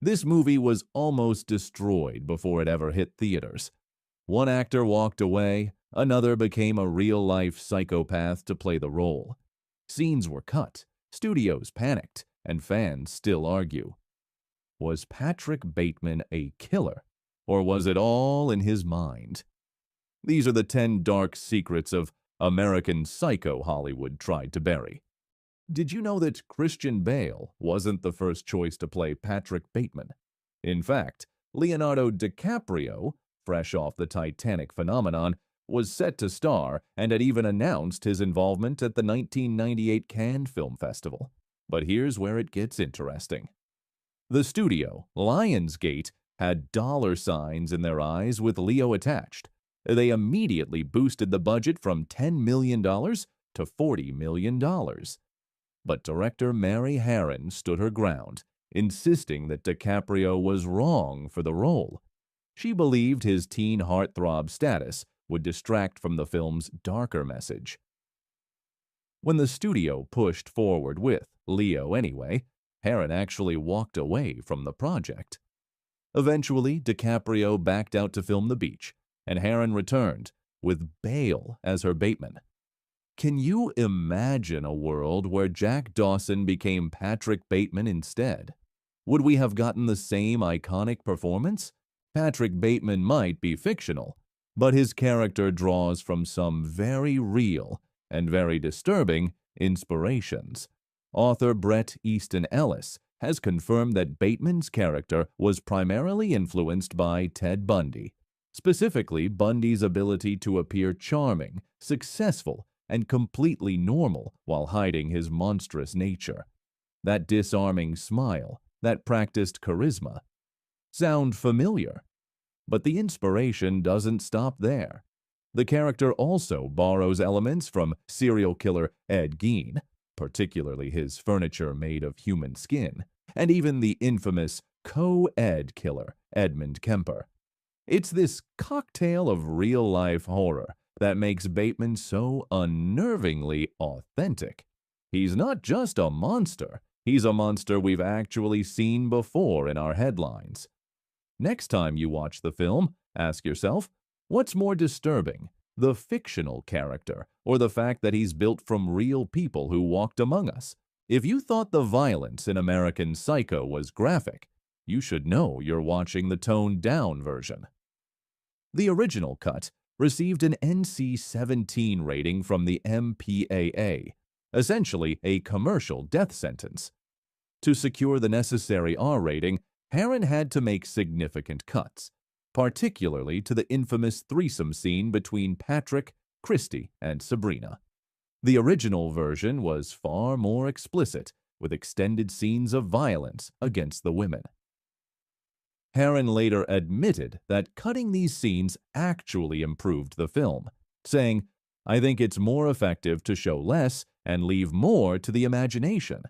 This movie was almost destroyed before it ever hit theaters. One actor walked away, another became a real-life psychopath to play the role. Scenes were cut, studios panicked, and fans still argue. Was Patrick Bateman a killer, or was it all in his mind? These are the 10 dark secrets of American Psycho Hollywood tried to bury. Did you know that Christian Bale wasn't the first choice to play Patrick Bateman? In fact, Leonardo DiCaprio, fresh off the Titanic phenomenon, was set to star and had even announced his involvement at the 1998 Cannes Film Festival. But here's where it gets interesting. The studio, Lionsgate, had dollar signs in their eyes with Leo attached. They immediately boosted the budget from $10 million to $40 million. But director Mary Harron stood her ground, insisting that DiCaprio was wrong for the role. She believed his teen heartthrob status would distract from the film's darker message. When the studio pushed forward with Leo anyway, Harron actually walked away from the project. Eventually, DiCaprio backed out to film The Beach, and Harron returned, with Bale as her Bateman. Can you imagine a world where Jack Dawson became Patrick Bateman instead? Would we have gotten the same iconic performance? Patrick Bateman might be fictional, but his character draws from some very real and very disturbing inspirations. Author Bret Easton Ellis has confirmed that Bateman's character was primarily influenced by Ted Bundy, specifically Bundy's ability to appear charming, successful, and completely normal while hiding his monstrous nature. That disarming smile, that practiced charisma. Sound familiar? But the inspiration doesn't stop there. The character also borrows elements from serial killer Ed Gein, particularly his furniture made of human skin, and even the infamous co-ed killer Edmund Kemper. It's this cocktail of real-life horror that makes Bateman so unnervingly authentic. He's not just a monster, he's a monster we've actually seen before in our headlines. Next time you watch the film, ask yourself, what's more disturbing, the fictional character or the fact that he's built from real people who walked among us? If you thought the violence in American Psycho was graphic, you should know you're watching the toned-down version. The original cut received an NC-17 rating from the MPAA, essentially a commercial death sentence. To secure the necessary R rating, Harron had to make significant cuts, particularly to the infamous threesome scene between Patrick, Christy, and Sabrina. The original version was far more explicit, with extended scenes of violence against the women. Harron later admitted that cutting these scenes actually improved the film, saying, "I think it's more effective to show less and leave more to the imagination."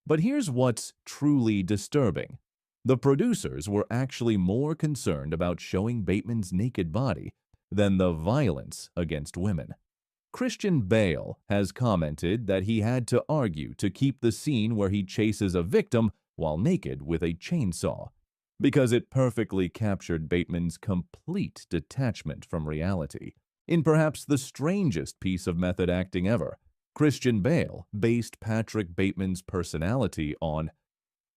But here's what's truly disturbing. The producers were actually more concerned about showing Bateman's naked body than the violence against women. Christian Bale has commented that he had to argue to keep the scene where he chases a victim while naked with a chainsaw, because it perfectly captured Bateman's complete detachment from reality. In perhaps the strangest piece of method acting ever, Christian Bale based Patrick Bateman's personality on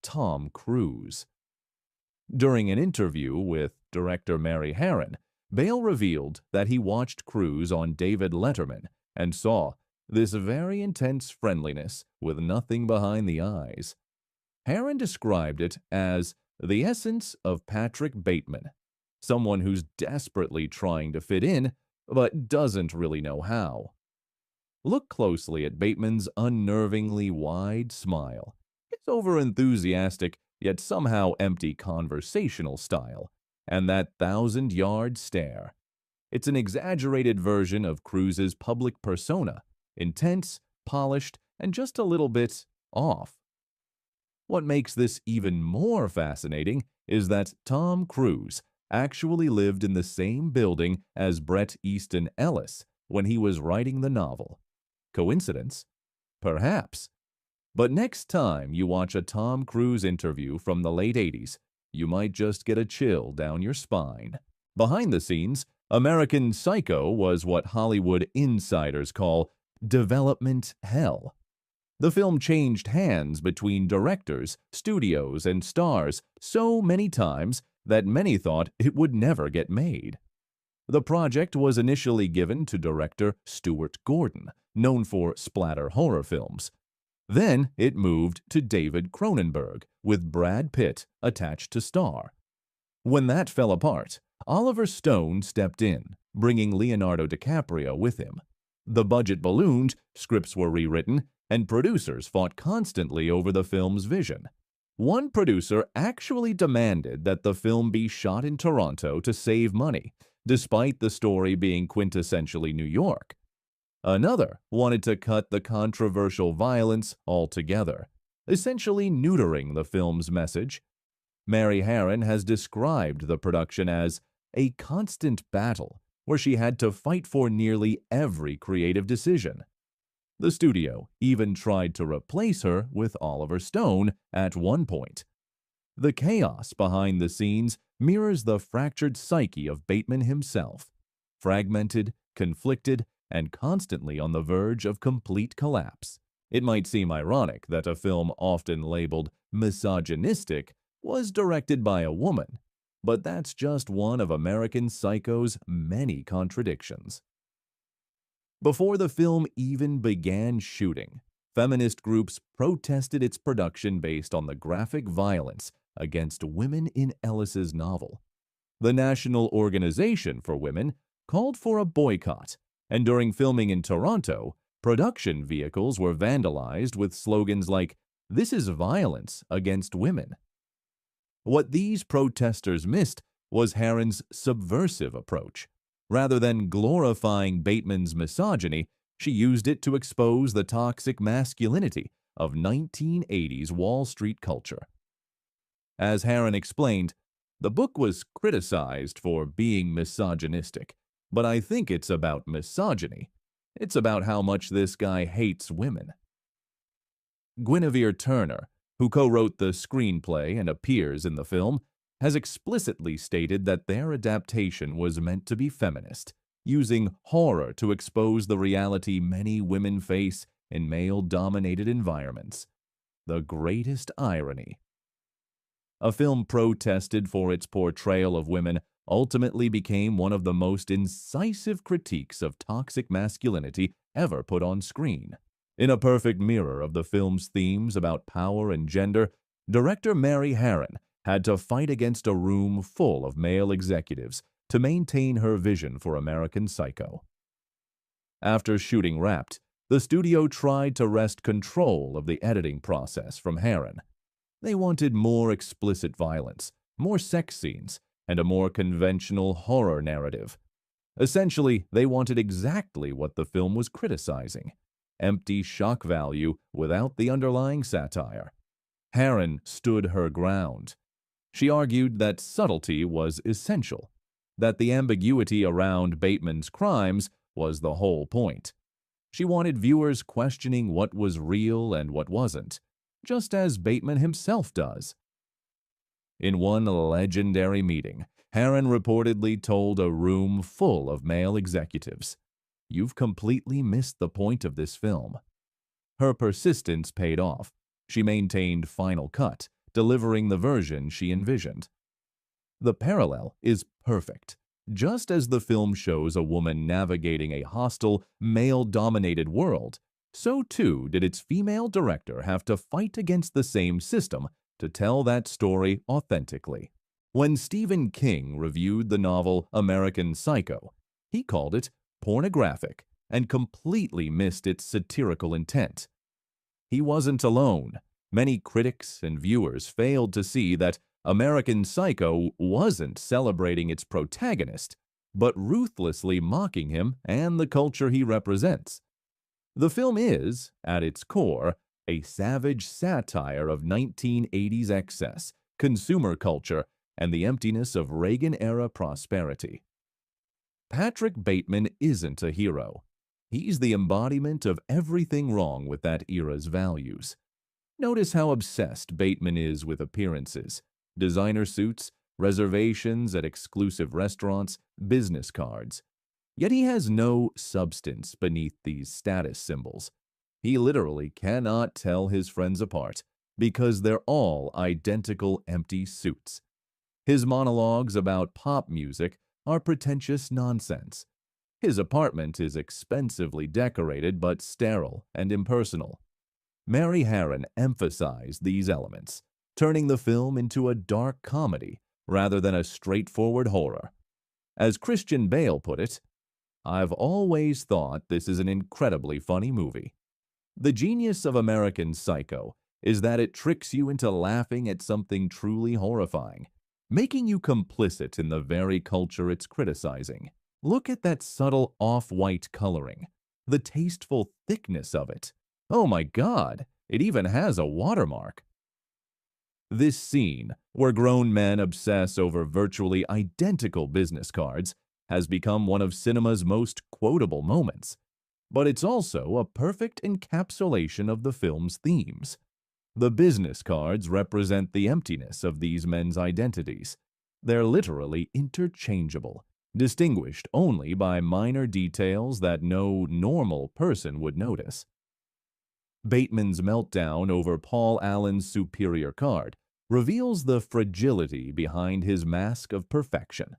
Tom Cruise. During an interview with director Mary Harron, Bale revealed that he watched Cruise on David Letterman and saw this very intense friendliness with nothing behind the eyes. Harron described it as the essence of Patrick Bateman, someone who's desperately trying to fit in but doesn't really know how. Look closely at Bateman's unnervingly wide smile. It's overenthusiastic yet somehow empty conversational style, and that 1,000-yard stare. It's an exaggerated version of Cruise's public persona, intense, polished, and just a little bit off. What makes this even more fascinating is that Tom Cruise actually lived in the same building as Bret Easton Ellis when he was writing the novel. Coincidence? Perhaps. But next time you watch a Tom Cruise interview from the late 80s, you might just get a chill down your spine. Behind the scenes, American Psycho was what Hollywood insiders call development hell. The film changed hands between directors, studios, and stars so many times that many thought it would never get made. The project was initially given to director Stuart Gordon, known for splatter horror films. Then it moved to David Cronenberg, with Brad Pitt attached to star. When that fell apart, Oliver Stone stepped in, bringing Leonardo DiCaprio with him. The budget ballooned, scripts were rewritten, and producers fought constantly over the film's vision. One producer actually demanded that the film be shot in Toronto to save money, despite the story being quintessentially New York. Another wanted to cut the controversial violence altogether, essentially neutering the film's message. Mary Harron has described the production as a constant battle where she had to fight for nearly every creative decision. The studio even tried to replace her with Oliver Stone at one point. The chaos behind the scenes mirrors the fractured psyche of Bateman himself, fragmented, conflicted, and constantly on the verge of complete collapse. It might seem ironic that a film often labeled misogynistic was directed by a woman, but that's just one of American Psycho's many contradictions. Before the film even began shooting, feminist groups protested its production based on the graphic violence against women in Ellis's novel. The National Organization for Women called for a boycott, and during filming in Toronto, production vehicles were vandalized with slogans like, "This is violence against women." What these protesters missed was Harron's subversive approach. Rather than glorifying Bateman's misogyny, she used it to expose the toxic masculinity of 1980s Wall Street culture. As Harron explained, the book was criticized for being misogynistic, but I think it's about misogyny. It's about how much this guy hates women. Guinevere Turner, who co-wrote the screenplay and appears in the film, has explicitly stated that their adaptation was meant to be feminist, using horror to expose the reality many women face in male-dominated environments. The greatest irony. A film protested for its portrayal of women ultimately became one of the most incisive critiques of toxic masculinity ever put on screen. In a perfect mirror of the film's themes about power and gender, director Mary Harron had to fight against a room full of male executives to maintain her vision for American Psycho. After shooting wrapped, the studio tried to wrest control of the editing process from Harron. They wanted more explicit violence, more sex scenes, and a more conventional horror narrative. Essentially, they wanted exactly what the film was criticizing: empty shock value without the underlying satire. Harron stood her ground. She argued that subtlety was essential, that the ambiguity around Bateman's crimes was the whole point. She wanted viewers questioning what was real and what wasn't, just as Bateman himself does. In one legendary meeting, Harron reportedly told a room full of male executives, "You've completely missed the point of this film." Her persistence paid off. She maintained Final Cut, delivering the version she envisioned. The parallel is perfect. Just as the film shows a woman navigating a hostile, male-dominated world, so too did its female director have to fight against the same system to tell that story authentically. When Stephen King reviewed the novel American Psycho, he called it pornographic and completely missed its satirical intent. He wasn't alone. Many critics and viewers failed to see that American Psycho wasn't celebrating its protagonist, but ruthlessly mocking him and the culture he represents. The film is, at its core, a savage satire of 1980s excess, consumer culture, and the emptiness of Reagan-era prosperity. Patrick Bateman isn't a hero. He's the embodiment of everything wrong with that era's values. Notice how obsessed Bateman is with appearances, designer suits, reservations at exclusive restaurants, business cards. Yet he has no substance beneath these status symbols. He literally cannot tell his friends apart because they're all identical empty suits. His monologues about pop music are pretentious nonsense. His apartment is expensively decorated but sterile and impersonal. Mary Harron emphasized these elements, turning the film into a dark comedy rather than a straightforward horror. As Christian Bale put it, "I've always thought this is an incredibly funny movie." The genius of American Psycho is that it tricks you into laughing at something truly horrifying, making you complicit in the very culture it's criticizing. Look at that subtle off-white coloring, the tasteful thickness of it. Oh my God, it even has a watermark. This scene, where grown men obsess over virtually identical business cards, has become one of cinema's most quotable moments. But it's also a perfect encapsulation of the film's themes. The business cards represent the emptiness of these men's identities. They're literally interchangeable, distinguished only by minor details that no normal person would notice. Bateman's meltdown over Paul Allen's superior card reveals the fragility behind his mask of perfection.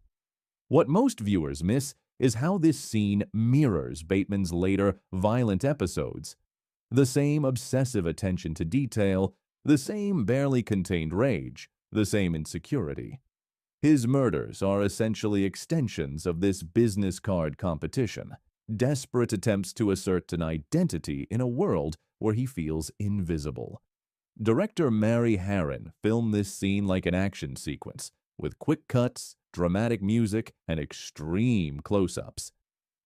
What most viewers miss is how this scene mirrors Bateman's later violent episodes. The same obsessive attention to detail, the same barely contained rage, the same insecurity. His murders are essentially extensions of this business card competition, desperate attempts to assert an identity in a world where he feels invisible. Director Mary Harron filmed this scene like an action sequence, with quick cuts, dramatic music, and extreme close-ups.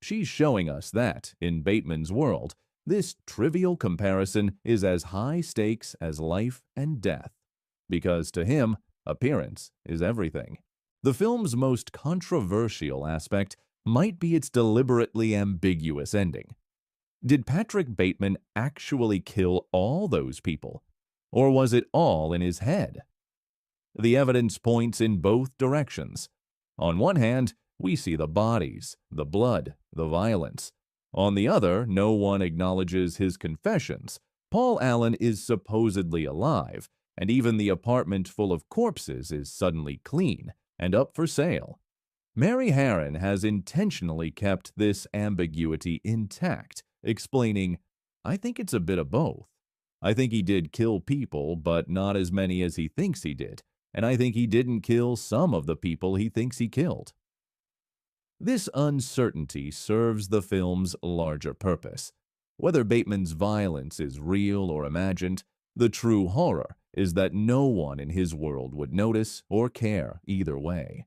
She's showing us that, in Bateman's world, this trivial comparison is as high stakes as life and death, because to him, appearance is everything. The film's most controversial aspect might be its deliberately ambiguous ending. Did Patrick Bateman actually kill all those people? Or was it all in his head? The evidence points in both directions. On one hand, we see the bodies, the blood, the violence. On the other, no one acknowledges his confessions. Paul Allen is supposedly alive, and even the apartment full of corpses is suddenly clean and up for sale. Mary Harron has intentionally kept this ambiguity intact, explaining, "I think it's a bit of both. I think he did kill people, but not as many as he thinks he did, and I think he didn't kill some of the people he thinks he killed." This uncertainty serves the film's larger purpose. Whether Bateman's violence is real or imagined, the true horror is that no one in his world would notice or care either way.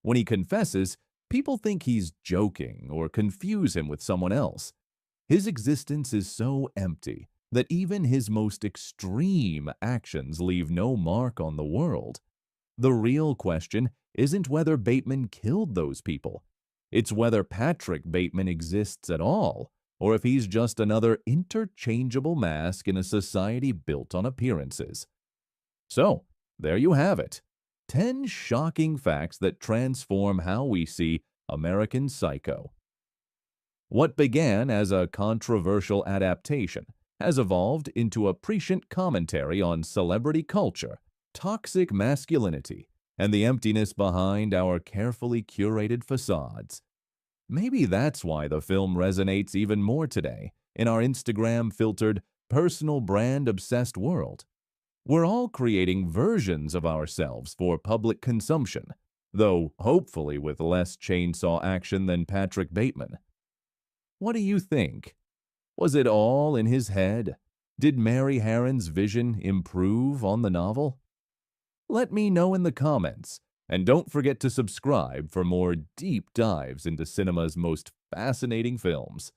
When he confesses, people think he's joking or confuse him with someone else. His existence is so empty that even his most extreme actions leave no mark on the world. The real question isn't whether Bateman killed those people. It's whether Patrick Bateman exists at all, or if he's just another interchangeable mask in a society built on appearances. So, there you have it. 10 shocking facts that transform how we see American Psycho. What began as a controversial adaptation has evolved into a prescient commentary on celebrity culture, toxic masculinity, and the emptiness behind our carefully curated facades. Maybe that's why the film resonates even more today in our Instagram-filtered, personal brand-obsessed world. We're all creating versions of ourselves for public consumption, though hopefully with less chainsaw action than Patrick Bateman. What do you think? Was it all in his head? Did Mary Harron's vision improve on the novel? Let me know in the comments, and don't forget to subscribe for more deep dives into cinema's most fascinating films.